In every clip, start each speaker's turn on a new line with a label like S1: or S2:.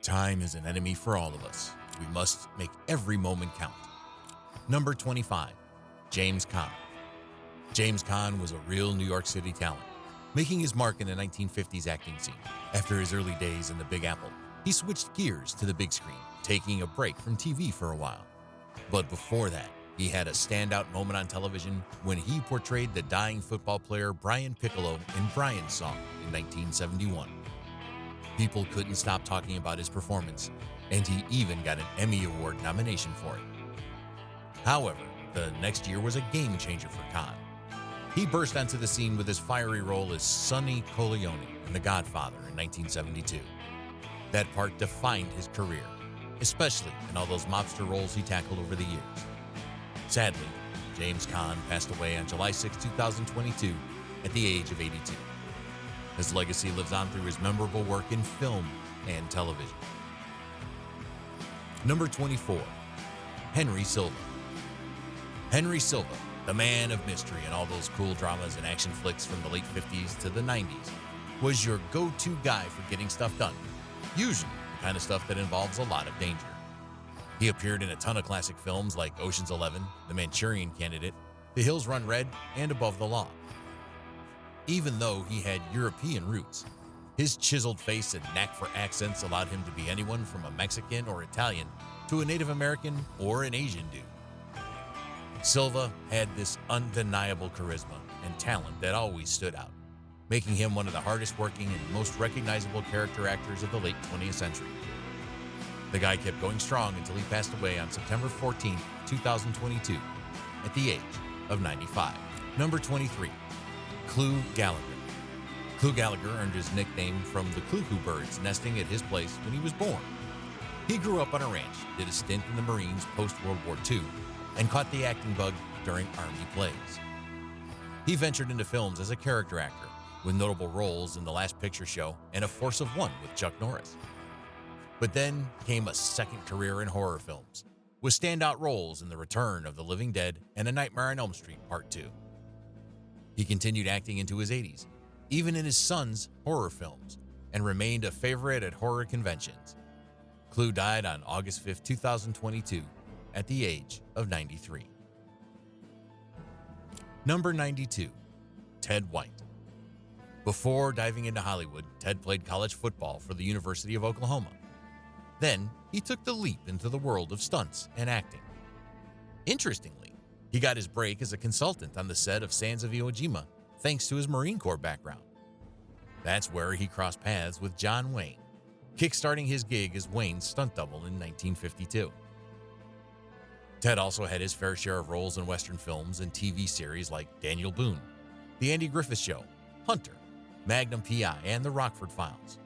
S1: Time is an enemy for all of us. We must make every moment count. Number 25, James Caan. James Caan was a real New York City talent, making his mark in the 1950s acting scene. After his early days in the Big Apple, he switched gears to the big screen, taking a break from TV for a while. But before that, he had a standout moment on television when he portrayed the dying football player Brian Piccolo in Brian's Song in 1971. People couldn't stop talking about his performance, and he even got an Emmy Award nomination for it. However, the next year was a game changer for Caan. He burst onto the scene with his fiery role as Sonny Corleone in The Godfather in 1972. That part defined his career, especially in all those mobster roles he tackled over the years. Sadly, James Caan passed away on July 6, 2022, at the age of 82. His legacy lives on through his memorable work in film and television. Number 24, Henry Silva. Henry Silva, the man of mystery in all those cool dramas and action flicks from the late 50s to the 90s, was your go-to guy for getting stuff done, usually the kind of stuff that involves a lot of danger. He appeared in a ton of classic films like Ocean's 11, The Manchurian Candidate, The Hills Run Red, and Above the Law. Even though he had European roots, his chiseled face and knack for accents allowed him to be anyone from a Mexican or Italian to a Native American or an Asian dude. Silva had this undeniable charisma and talent that always stood out, making him one of the hardest working and most recognizable character actors of the late 20th century. The guy kept going strong until he passed away on September 14, 2022, at the age of 95. Number 23, Clu Gallagher. Clu Gallagher earned his nickname from the Clucoo birds nesting at his place when he was born. He grew up on a ranch, did a stint in the Marines post-World War II, and caught the acting bug during Army plays. He ventured into films as a character actor, with notable roles in The Last Picture Show and A Force of One with Chuck Norris. But then came a second career in horror films, with standout roles in The Return of the Living Dead and A Nightmare on Elm Street Part 2. He continued acting into his 80s, even in his son's horror films, and remained a favorite at horror conventions. Clu died on August 5, 2022, at the age of 93. Number 92, Ted White. Before diving into Hollywood, Ted played college football for the University of Oklahoma. Then, he took the leap into the world of stunts and acting. Interestingly, he got his break as a consultant on the set of Sands of Iwo Jima thanks to his Marine Corps background. That's where he crossed paths with John Wayne, kickstarting his gig as Wayne's stunt double in 1952. Ted also had his fair share of roles in Western films and TV series like Daniel Boone, The Andy Griffith Show, Hunter, Magnum P.I., and The Rockford Files.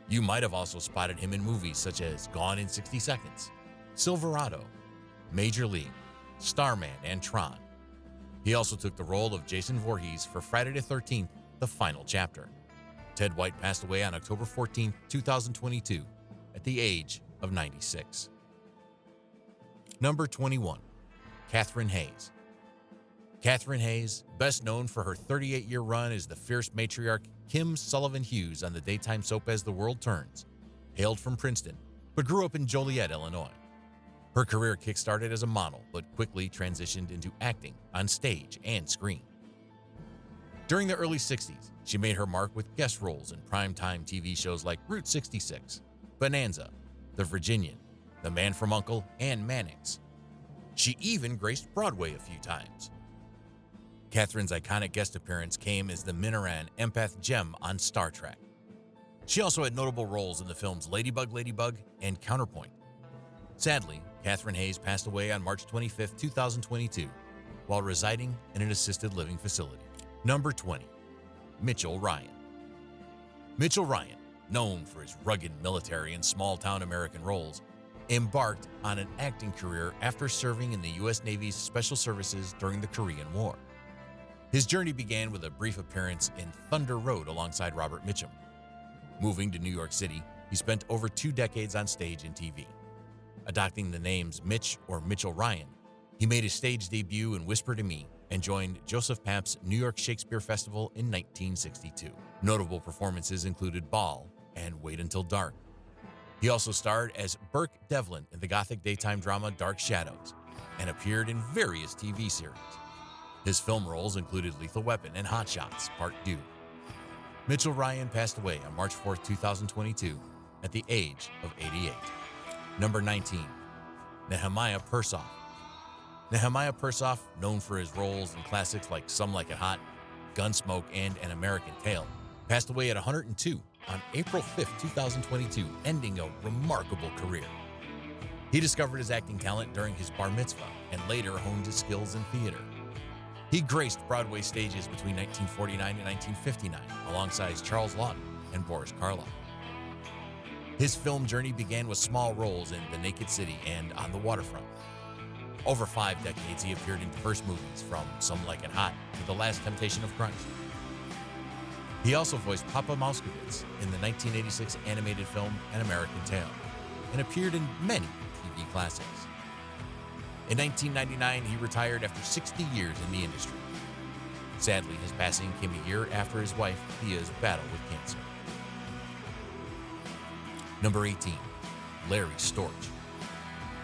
S1: You might have also spotted him in movies such as Gone in 60 Seconds, Silverado, Major League, Starman, and Tron. He also took the role of Jason Voorhees for Friday the 13th, The Final Chapter. Ted White passed away on October 14, 2022, at the age of 96. Number 21, Katherine Hayes. Katherine Hayes, best known for her 38-year run as the fierce matriarch Kim Sullivan Hughes on the daytime soap As the World Turns, hailed from Princeton, but grew up in Joliet, Illinois. Her career kick-started as a model, but quickly transitioned into acting on stage and screen. During the early 60s, she made her mark with guest roles in primetime TV shows like Route 66, Bonanza, The Virginian, The Man from U.N.C.L.E., and Mannix. She even graced Broadway a few times. Katherine's iconic guest appearance came as the Minoran empath Jem on Star Trek. She also had notable roles in the films Ladybug, Ladybug, and Counterpoint. Sadly, Katherine Hayes passed away on March 25, 2022, while residing in an assisted living facility. Number 20, Mitchell Ryan. Mitchell Ryan, known for his rugged military and small-town American roles, embarked on an acting career after serving in the U.S. Navy's Special Services during the Korean War. His journey began with a brief appearance in Thunder Road alongside Robert Mitchum. Moving to New York City, he spent over 2 decades on stage and TV. Adopting the names Mitch or Mitchell Ryan, he made his stage debut in Whisper to Me and joined Joseph Papp's New York Shakespeare Festival in 1962. Notable performances included Bole and Wait Until Dark. He also starred as Burke Devlin in the Gothic daytime drama Dark Shadows and appeared in various TV series. His film roles included Lethal Weapon and Hot Shots Part 2. Mitchell Ryan passed away on March 4, 2022 at the age of 88. Number 19, Nehemiah Persoff. Nehemiah Persoff, known for his roles in classics like Some Like It Hot, Gunsmoke, and An American Tail, passed away at 102 on April 5, 2022, ending a remarkable career. He discovered his acting talent during his bar mitzvah and later honed his skills in theater. He graced Broadway stages between 1949 and 1959 alongside Charles Laughton and Boris Karloff. His film journey began with small roles in The Naked City and On the Waterfront. Over 5 decades, he appeared in diverse movies, from Some Like It Hot to The Last Temptation of Christ. He also voiced Papa Moskowitz in the 1986 animated film An American Tail and appeared in many TV classics. In 1999, he retired after 60 years in the industry. Sadly, his passing came a year after his wife, Thea's battle with cancer. Number 18, Larry Storch.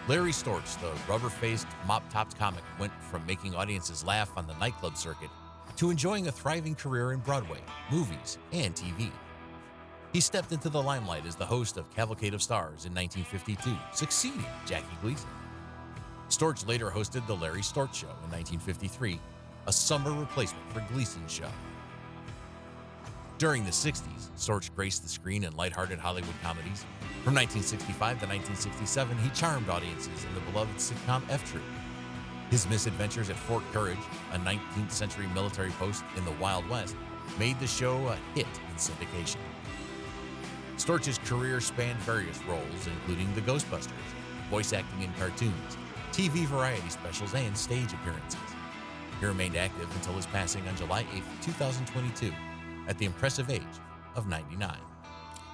S1: Larry Storch, the rubber-faced, mop-topped comic, went from making audiences laugh on the nightclub circuit to enjoying a thriving career in Broadway, movies, and TV. He stepped into the limelight as the host of Cavalcade of Stars in 1952, succeeding Jackie Gleason. Storch later hosted The Larry Storch Show in 1953, a summer replacement for Gleason's show. During the 60s, Storch graced the screen in lighthearted Hollywood comedies. From 1965 to 1967, he charmed audiences in the beloved sitcom F Troop. His misadventures at Fort Courage, a 19th century military post in the Wild West, made the show a hit in syndication. Storch's career spanned various roles, including the Ghostbusters, voice acting in cartoons, TV variety specials, and stage appearances. He remained active until his passing on July 8, 2022, at the impressive age of 99.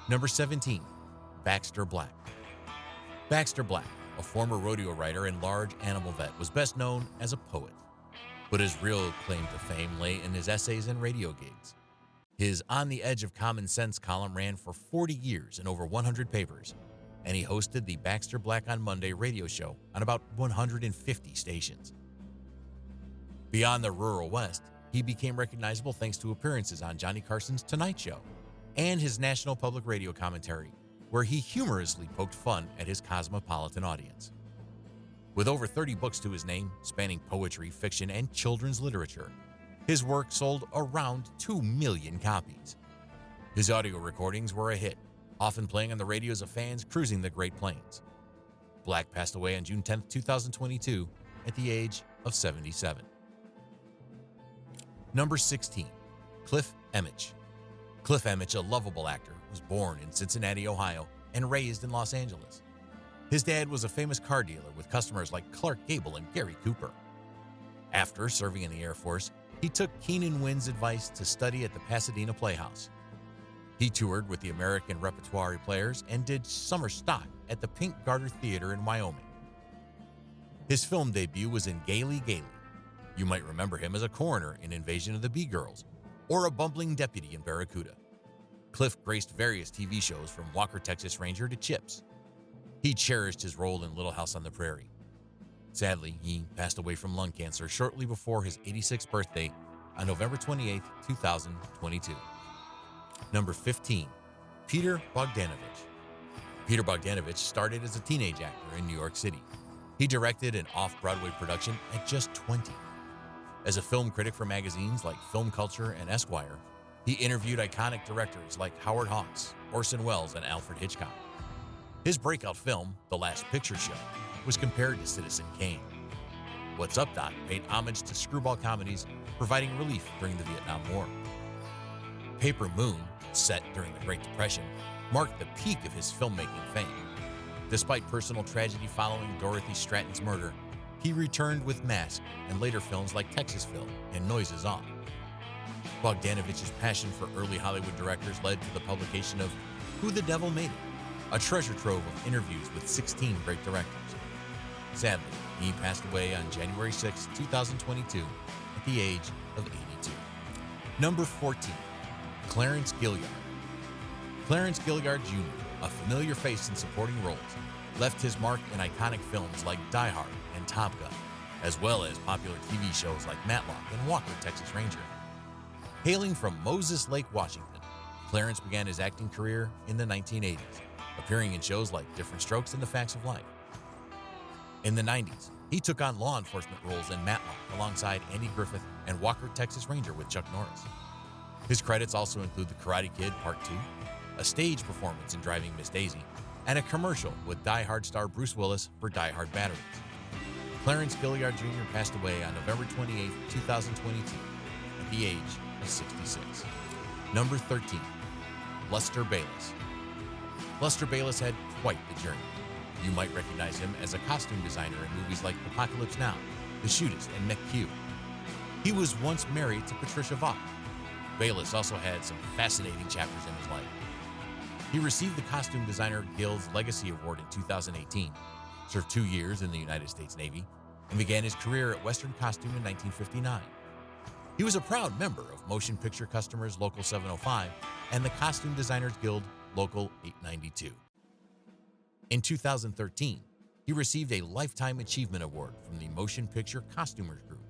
S1: Number 17, Baxter Black. Baxter Black, a former rodeo rider and large animal vet, was best known as a poet, but his real claim to fame lay in his essays and radio gigs. His On the Edge of Common Sense column ran for 40 years in over 100 papers, and he hosted the Baxter Black on Monday radio show on about 150 stations. Beyond the rural West, he became recognizable thanks to appearances on Johnny Carson's Tonight Show and his national public radio commentary, where he humorously poked fun at his cosmopolitan audience. With over 30 books to his name, spanning poetry, fiction, and children's literature, his work sold around 2 million copies. His audio recordings were a hit, often playing on the radios of fans cruising the Great Plains. Black passed away on June 10, 2022, at the age of 77. Number 16, Cliff Emich. Cliff Emich, a lovable actor, was born in Cincinnati, Ohio, and raised in Los Angeles. His dad was a famous car dealer with customers like Clark Gable and Gary Cooper. After serving in the Air Force, he took Keenan Wynn's advice to study at the Pasadena Playhouse. He toured with the American Repertory Players and did summer stock at the Pink Garter Theater in Wyoming. His film debut was in Gaily Gaily. You might remember him as a coroner in Invasion of the Bee Girls, or a bumbling deputy in Barracuda. Cliff graced various TV shows from Walker, Texas Ranger to Chips. He cherished his role in Little House on the Prairie. Sadly, he passed away from lung cancer shortly before his 86th birthday on November 28, 2022. Number 15, Peter Bogdanovich. Peter Bogdanovich started as a teenage actor in New York City. He directed an off-Broadway production at just 20. As a film critic for magazines like Film Culture and Esquire, he interviewed iconic directors like Howard Hawks, Orson Welles, and Alfred Hitchcock. His breakout film, The Last Picture Show, was compared to Citizen Kane. What's Up, Doc paid homage to screwball comedies, providing relief during the Vietnam War. Paper Moon, set during the Great Depression, marked the peak of his filmmaking fame. Despite personal tragedy following Dorothy Stratton's murder, he returned with Mask and later films like Texasville and Noises Off. Bogdanovich's passion for early Hollywood directors led to the publication of Who the Devil Made It?, a treasure trove of interviews with 16 great directors. Sadly, he passed away on January 6, 2022, at the age of 82. Number 14, Clarence Gilliard. Clarence Gilliard Jr., a familiar face in supporting roles, left his mark in iconic films like Die Hard and Top Gun, as well as popular TV shows like Matlock and Walker, Texas Ranger. Hailing from Moses Lake, Washington, Clarence began his acting career in the 1980s, appearing in shows like Different Strokes and The Facts of Life. In the 90s, he took on law enforcement roles in Matlock alongside Andy Griffith and Walker, Texas Ranger with Chuck Norris. His credits also include The Karate Kid Part 2, a stage performance in Driving Miss Daisy, and a commercial with Die Hard star Bruce Willis for Die Hard batteries. Clarence Gilmore Jr. passed away on November 28, 2022, at the age of 66. Number 13, Lester Bayless. Lester Bayless had quite the journey. You might recognize him as a costume designer in movies like Apocalypse Now, The Shootist, and McQ. He was once married to Patricia Vaughn. Bayless also had some fascinating chapters in his life. He received the Costume Designer Guild's Legacy Award in 2018, served 2 years in the United States Navy, and began his career at Western Costume in 1959. He was a proud member of Motion Picture Customers Local 705 and the Costume Designers Guild Local 892. In 2013, he received a Lifetime Achievement Award from the Motion Picture Costumers Group.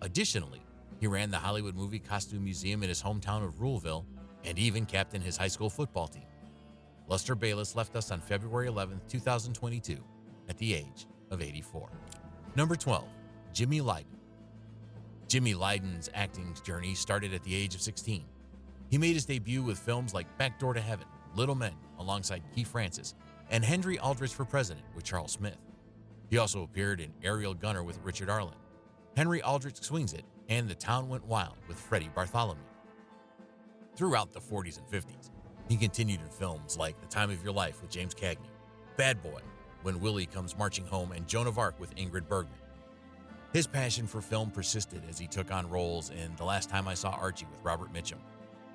S1: Additionally, he ran the Hollywood Movie Costume Museum in his hometown of Ruleville and even captained his high school football team. Lester Bayless left us on February 11, 2022, at the age of 84. Number 12, Jimmy Leiden. Jimmy Leiden's acting journey started at the age of 16. He made his debut with films like Back Door to Heaven, Little Men, alongside Keith Francis, and Henry Aldrich for President with Charles Smith. He also appeared in Aerial Gunner with Richard Arlen, Henry Aldrich Swings It, and The Town Went Wild with Freddie Bartholomew. Throughout the 40s and 50s, he continued in films like The Time of Your Life with James Cagney, Bad Boy, When Willie Comes Marching Home, and Joan of Arc with Ingrid Bergman. His passion for film persisted as he took on roles in The Last Time I Saw Archie with Robert Mitchum,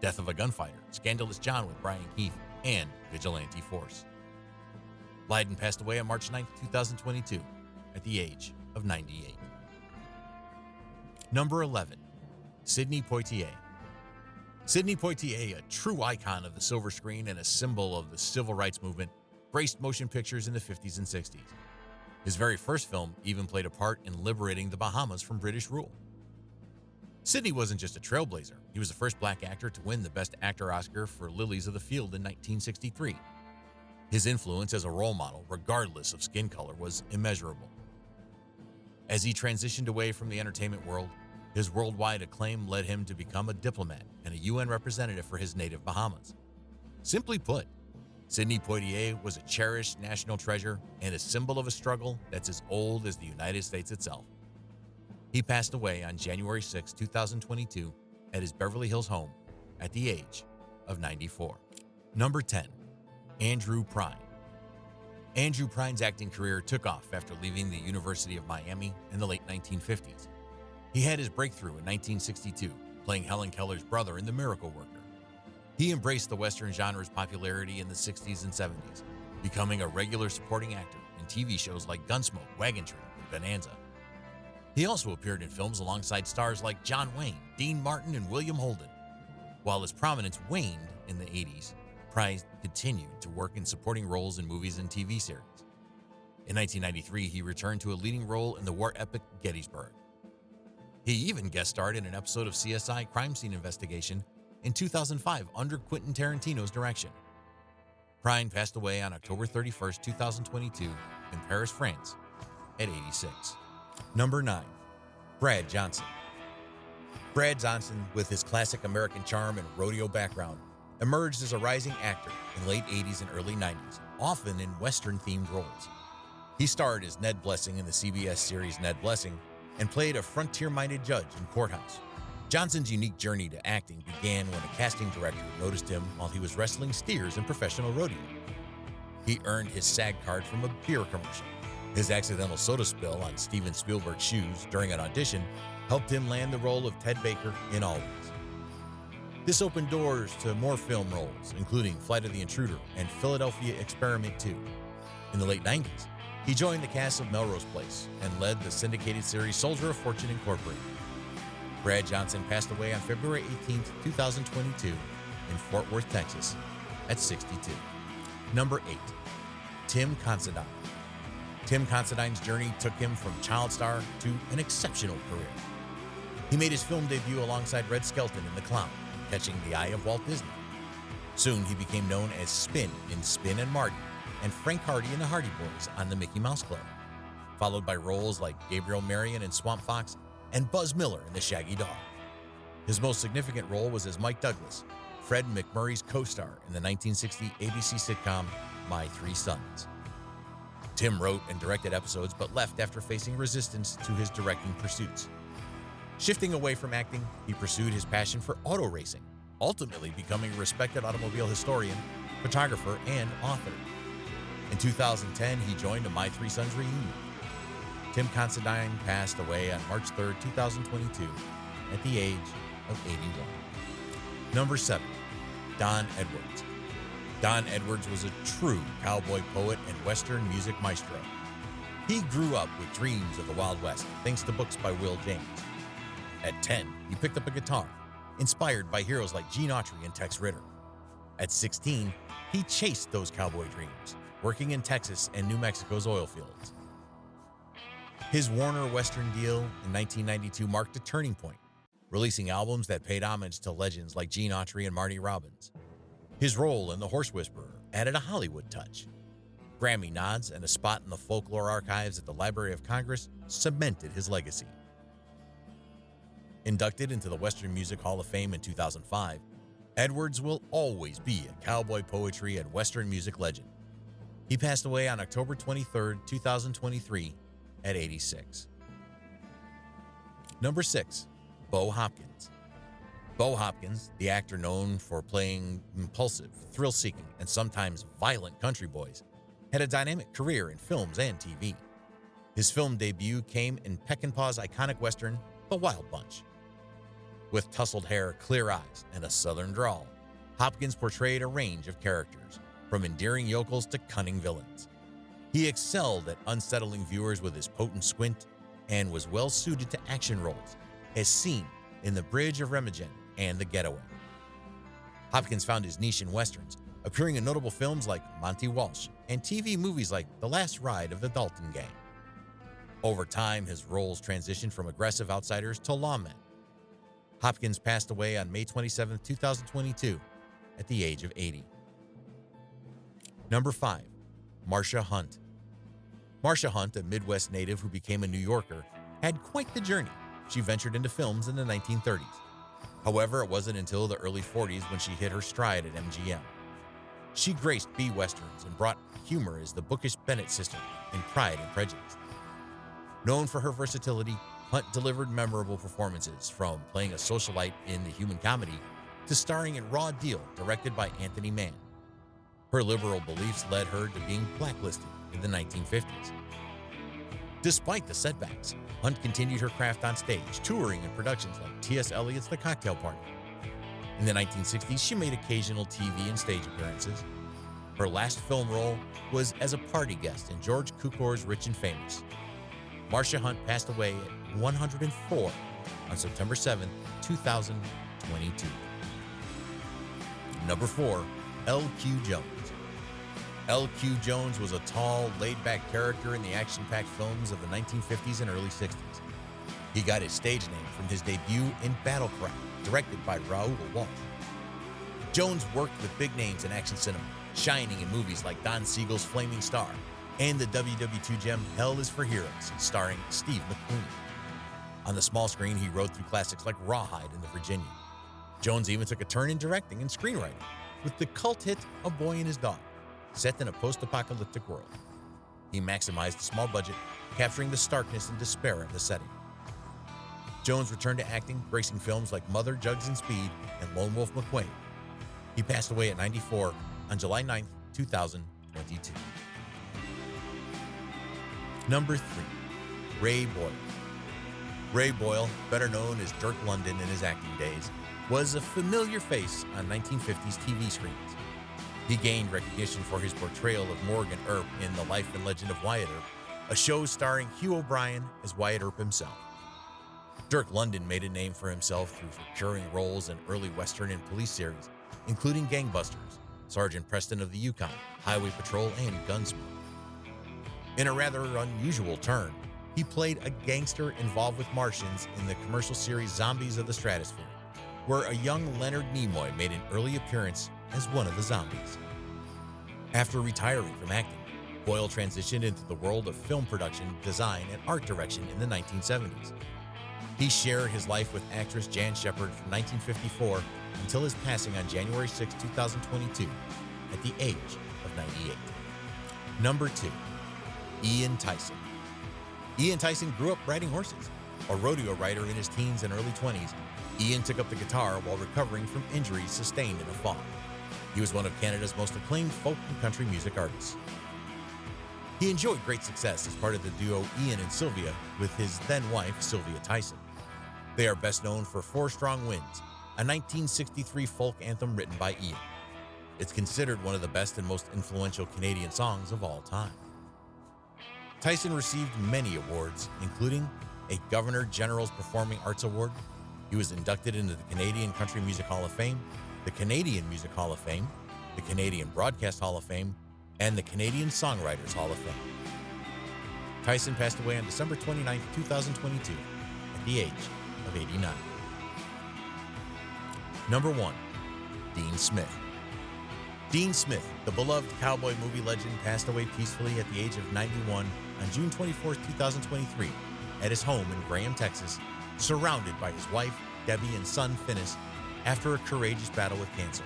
S1: Death of a Gunfighter, Scandalous John with Brian Keith, and Vigilante Force. Leiden passed away on March 9, 2022, at the age of 98. Number 11, Sidney Poitier. Sidney Poitier, a true icon of the silver screen and a symbol of the civil rights movement, graced motion pictures in the 50s and 60s. His very first film even played a part in liberating the Bahamas from British rule. Sidney wasn't just a trailblazer. He was the first black actor to win the Best Actor Oscar for Lilies of the Field in 1963. His influence as a role model, regardless of skin color, was immeasurable. As he transitioned away from the entertainment world, his worldwide acclaim led him to become a diplomat and a UN representative for his native Bahamas. Simply put, Sidney Poitier was a cherished national treasure and a symbol of a struggle that's as old as the United States itself. He passed away on January 6, 2022, at his Beverly Hills home at the age of 94. Number 10, Andrew Prine. Andrew Prine's acting career took off after leaving the University of Miami in the late 1950s. He had his breakthrough in 1962, playing Helen Keller's brother in The Miracle Worker. He embraced the Western genre's popularity in the 60s and 70s, becoming a regular supporting actor in TV shows like Gunsmoke, Wagon Train, and Bonanza. He also appeared in films alongside stars like John Wayne, Dean Martin, and William Holden. While his prominence waned in the 80s, Prine continued to work in supporting roles in movies and TV series. In 1993, he returned to a leading role in the war epic Gettysburg. He even guest starred in an episode of CSI Crime Scene Investigation in 2005 under Quentin Tarantino's direction. Prine passed away on October 31, 2022 in Paris, France, at 86. Number 9, Brad Johnson. Brad Johnson, with his classic American charm and rodeo background, emerged as a rising actor in late 80s and early 90s, often in Western-themed roles. He starred as Ned Blessing in the CBS series Ned Blessing and played a frontier-minded judge in Courthouse. Johnson's unique journey to acting began when a casting director noticed him while he was wrestling steers in professional rodeo. He earned his SAG card from a beer commercial. His accidental soda spill on Steven Spielberg's shoes during an audition helped him land the role of Ted Baker in Always. This opened doors to more film roles, including Flight of the Intruder and Philadelphia Experiment 2. In the late 90s, he joined the cast of Melrose Place and led the syndicated series Soldier of Fortune Incorporated. Brad Johnson passed away on February 18, 2022 in Fort Worth, Texas, at 62. Number 8. Tim Considine. Tim Considine's journey took him from child star to an exceptional career. He made his film debut alongside Red Skelton in The Clown, catching the eye of Walt Disney. Soon he became known as Spin in Spin and Marty, and Frank Hardy in the Hardy Boys on the Mickey Mouse Club, followed by roles like Gabriel Marion in Swamp Fox and Buzz Miller in The Shaggy Dog. His most significant role was as Mike Douglas, Fred MacMurray's co-star in the 1960 ABC sitcom My Three Sons. Tim wrote and directed episodes but left after facing resistance to his directing pursuits. Shifting away from acting, he pursued his passion for auto racing, ultimately becoming a respected automobile historian, photographer, and author. In 2010, he joined the My Three Sons reunion. Tim Considine passed away on March 3, 2022, at the age of 81. Number 7. Don Edwards. Don Edwards was a true cowboy poet and Western music maestro. He grew up with dreams of the Wild West, thanks to books by Will James. At 10, he picked up a guitar, inspired by heroes like Gene Autry and Tex Ritter. At 16, he chased those cowboy dreams, working in Texas and New Mexico's oil fields. His Warner Western deal in 1992 marked a turning point, releasing albums that paid homage to legends like Gene Autry and Marty Robbins. His role in The Horse Whisperer added a Hollywood touch. Grammy nods and a spot in the folklore archives at the Library of Congress cemented his legacy. Inducted into the Western Music Hall of Fame in 2005, Edwards will always be a cowboy poetry and Western music legend. He passed away on October 23, 2023, at 86. Number 6. Bo Hopkins. Bo Hopkins, the actor known for playing impulsive, thrill-seeking, and sometimes violent country boys, had a dynamic career in films and TV. His film debut came in Peckinpah's iconic Western, The Wild Bunch. With tousled hair, clear eyes, and a southern drawl, Hopkins portrayed a range of characters, from endearing yokels to cunning villains. He excelled at unsettling viewers with his potent squint and was well-suited to action roles, as seen in The Bridge of Remagen and The Getaway. Hopkins found his niche in westerns, appearing in notable films like Monty Walsh and TV movies like The Last Ride of the Dalton Gang. Over time, his roles transitioned from aggressive outsiders to lawmen. Hopkins passed away on May 27, 2022, at the age of 80. Number 5. Marsha Hunt. Marsha Hunt, a Midwest native who became a New Yorker, had quite the journey. She ventured into films in the 1930s. However, it wasn't until the early 40s when she hit her stride at MGM. She graced B-Westerns and brought humor as the bookish Bennett sister in Pride and Prejudice. Known for her versatility, Hunt delivered memorable performances, from playing a socialite in The Human Comedy to starring in Raw Deal, directed by Anthony Mann. Her liberal beliefs led her to being blacklisted in the 1950s. Despite the setbacks, Hunt continued her craft on stage, touring in productions like T.S. Eliot's The Cocktail Party. In the 1960s, she made occasional TV and stage appearances. Her last film role was as a party guest in George Cukor's Rich and Famous. Marsha Hunt passed away at 104 on September 7, 2022. Number 4. L.Q. Jones. L.Q. Jones was a tall, laid-back character in the action-packed films of the 1950s and early 60s. He got his stage name from his debut in Battle Cry, directed by Raoul Walsh. Jones worked with big names in action cinema, shining in movies like Don Siegel's Flaming Star and the WW2 gem Hell is for Heroes, starring Steve McQueen. On the small screen, he rode through classics like Rawhide and The Virginian. Jones even took a turn in directing and screenwriting, with the cult hit A Boy and His Dog, set in a post-apocalyptic world. He maximized the small budget, capturing the starkness and despair of the setting. Jones returned to acting, gracing films like Mother, Jugs and Speed, and Lone Wolf McQuade. He passed away at 94 on July 9, 2022. Number 3. Ray Boyle. Ray Boyle, better known as Dirk London in his acting days, was a familiar face on 1950s TV screens. He gained recognition for his portrayal of Morgan Earp in The Life and Legend of Wyatt Earp, a show starring Hugh O'Brien as Wyatt Earp himself. Dirk London made a name for himself through recurring roles in early Western and police series, including Gangbusters, Sergeant Preston of the Yukon, Highway Patrol, and Gunsmoke. In a rather unusual turn, he played a gangster involved with Martians in the commercial series Zombies of the Stratosphere, where a young Leonard Nimoy made an early appearance as one of the zombies. After retiring from acting, Boyle transitioned into the world of film production, design, and art direction in the 1970s. He shared his life with actress Jan Shepard from 1954 until his passing on January 6, 2022, at the age of 98. Number 2. Ian Tyson. Ian Tyson grew up riding horses. A rodeo rider in his teens and early 20s, Ian took up the guitar while recovering from injuries sustained in a fall. He was one of Canada's most acclaimed folk and country music artists. He enjoyed great success as part of the duo Ian and Sylvia with his then-wife, Sylvia Tyson. They are best known for Four Strong Winds, a 1963 folk anthem written by Ian. It's considered one of the best and most influential Canadian songs of all time. Tyson received many awards, including a Governor General's Performing Arts Award. He was inducted into the Canadian Country Music Hall of Fame, the Canadian Music Hall of Fame, the Canadian Broadcast Hall of Fame, and the Canadian Songwriters Hall of Fame. Tyson passed away on December 29, 2022, at the age of 89. Number 1. Dean Smith. Dean Smith, the beloved cowboy movie legend, passed away peacefully at the age of 91 on June 24, 2023, at his home in Graham, Texas, surrounded by his wife, Debbie, and son, Finis, after a courageous battle with cancer.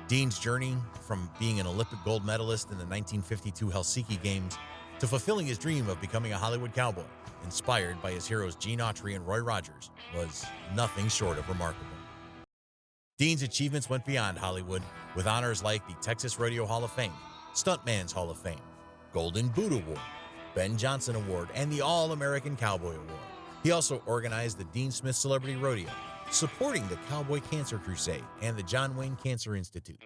S1: Dean's journey from being an Olympic gold medalist in the 1952 Helsinki Games to fulfilling his dream of becoming a Hollywood cowboy, inspired by his heroes Gene Autry and Roy Rogers, was nothing short of remarkable. Dean's achievements went beyond Hollywood, with honors like the Texas Rodeo Hall of Fame, Stuntman's Hall of Fame, Golden Boot Award, Ben Johnson Award, and the All-American Cowboy Award. He also organized the Dean Smith Celebrity Rodeo, supporting the Cowboy Cancer Crusade and the John Wayne Cancer Institute.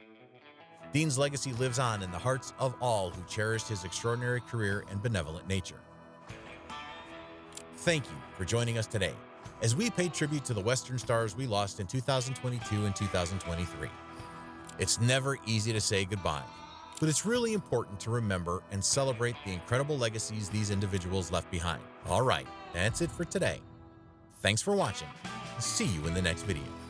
S1: Dean's legacy lives on in the hearts of all who cherished his extraordinary career and benevolent nature. Thank you for joining us today as we pay tribute to the Western stars we lost in 2022 and 2023. It's never easy to say goodbye, but it's really important to remember and celebrate the incredible legacies these individuals left behind. All right, that's it for today. Thanks for watching. See you in the next video.